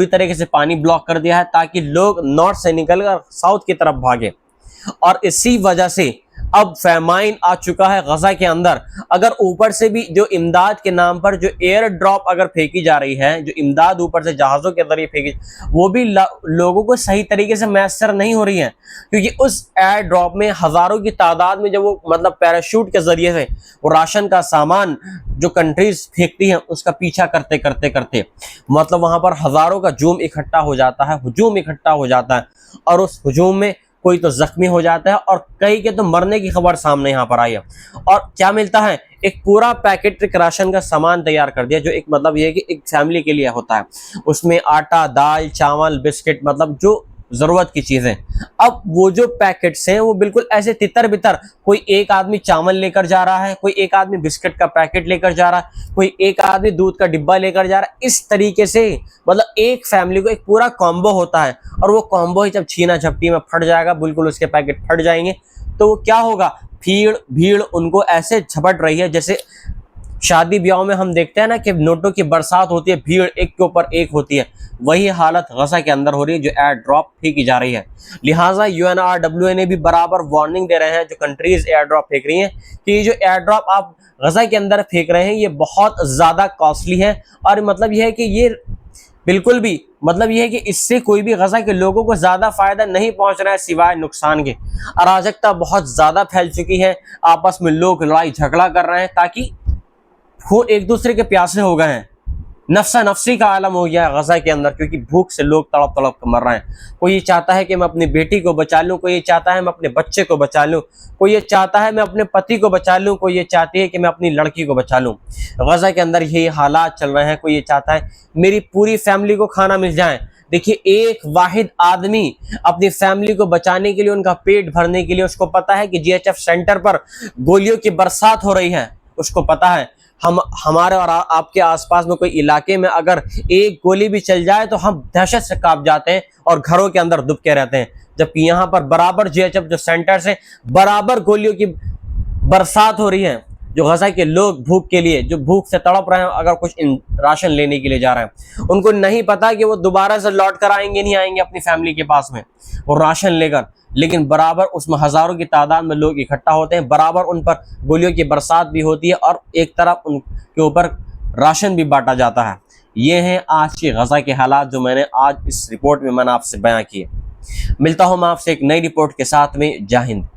पूरी तरीके से पानी ब्लॉक कर दिया है ताकि लोग नॉर्थ से निकलकर साउथ की तरफ भागे। और इसी वजह से अब फैमाइन आ चुका है गजा के अंदर। अगर ऊपर से भी जो इमदाद के नाम पर जो एयर ड्रॉप अगर फेंकी जा रही है, जो इमदाद ऊपर से जहाज़ों के जरिए फेंकी, वो भी लोगों को सही तरीके से मैसर नहीं हो रही है, क्योंकि उस एयर ड्रॉप में हज़ारों की तादाद में जब वो मतलब पैराशूट के जरिए से वो राशन का सामान जो कंट्रीज फेंकती हैं उसका पीछा करते करते करते मतलब वहाँ पर हज़ारों का हुजूम इकट्ठा हो जाता है और उस हुजूम में कोई तो जख्मी हो जाता है और कई के तो मरने की खबर सामने यहाँ पर आई है। और क्या मिलता है, एक पूरा पैकेट राशन का सामान तैयार कर दिया, जो एक मतलब ये है कि एक फैमिली के लिए होता है। उसमें आटा, दाल, चावल, बिस्किट, मतलब जो जरूरत की चीजें। अब वो जो पैकेट्स हैं वो बिल्कुल ऐसे तितर बितर, कोई एक आदमी चावल लेकर जा रहा है, कोई एक आदमी बिस्किट का पैकेट लेकर जा रहा है, कोई एक आदमी दूध का डिब्बा लेकर जा रहा है। इस तरीके से मतलब एक फैमिली को एक पूरा कॉम्बो होता है, और वो कॉम्बो ही जब छीना झपटी में फट जाएगा, बिल्कुल उसके पैकेट फट जाएंगे, तो वो क्या होगा, भीड़ उनको ऐसे झपट रही है जैसे शादी ब्याह में हम देखते हैं ना कि नोटों की बरसात होती है, भीड़ एक के ऊपर एक होती है। वही हालत गजा के अंदर हो रही है, जो एयर ड्रॉप फेंकी जा रही है। लिहाजा UNRWA भी बराबर वार्निंग दे रहे हैं जो कंट्रीज एयर ड्रॉप फेंक रही हैं कि ये जो एयर ड्रॉप आप गजा के अंदर फेंक रहे हैं ये बहुत ज़्यादा कॉस्टली है। और मतलब यह है कि ये बिल्कुल भी मतलब यह है कि इससे कोई भी गजा के लोगों को ज़्यादा फायदा नहीं पहुंच रहा है सिवाय नुकसान के। अराजकता बहुत ज़्यादा फैल चुकी है, आपस में लोग लड़ाई झगड़ा कर रहे हैं ताकि वो एक दूसरे के प्यासे हो गए हैं। नफ्सा नफ्सी का आलम हो गया है गजा के अंदर, क्योंकि भूख से लोग तड़प तड़प कर मर रहे हैं। कोई ये चाहता है कि मैं अपनी बेटी को बचा लूं, कोई ये चाहता है मैं अपने बच्चे को बचा लूं, कोई ये चाहता है मैं अपने पति को बचा लूं, कोई ये चाहती है कि मैं अपनी लड़की को बचा लूं। गजा के अंदर यही हालात चल रहे हैं। कोई ये चाहता है मेरी पूरी फैमिली को खाना मिल जाए। देखिए, एक वाहिद आदमी अपनी फैमिली को बचाने के लिए, उनका पेट भरने के लिए, उसको पता है कि GHF सेंटर पर गोलियों की बरसात हो रही है, उसको पता है हमारे और आपके आसपास में कोई इलाके में अगर एक गोली भी चल जाए तो हम दहशत से कांप जाते हैं और घरों के अंदर दुबके रहते हैं, जबकि यहाँ पर बराबर GHF जो सेंटर से बराबर गोलियों की बरसात हो रही है। जो गजा के लोग भूख के लिए, जो भूख से तड़प रहे हैं, अगर कुछ राशन लेने के लिए जा रहे हैं, उनको नहीं पता कि वो दोबारा से लौट कर आएंगे नहीं आएंगे अपनी फैमिली के पास में वो राशन लेकर, लेकिन बराबर उसमें हज़ारों की तादाद में लोग इकट्ठा होते हैं, बराबर उन पर गोलियों की बरसात भी होती है और एक तरफ उनके ऊपर राशन भी बांटा जाता है। ये हैं आज के गजा के हालात जो मैंने आज इस रिपोर्ट में मैंने आपसे बयां किए। मिलता हूं मैं आपसे एक नई रिपोर्ट के साथ में। जय हिंद।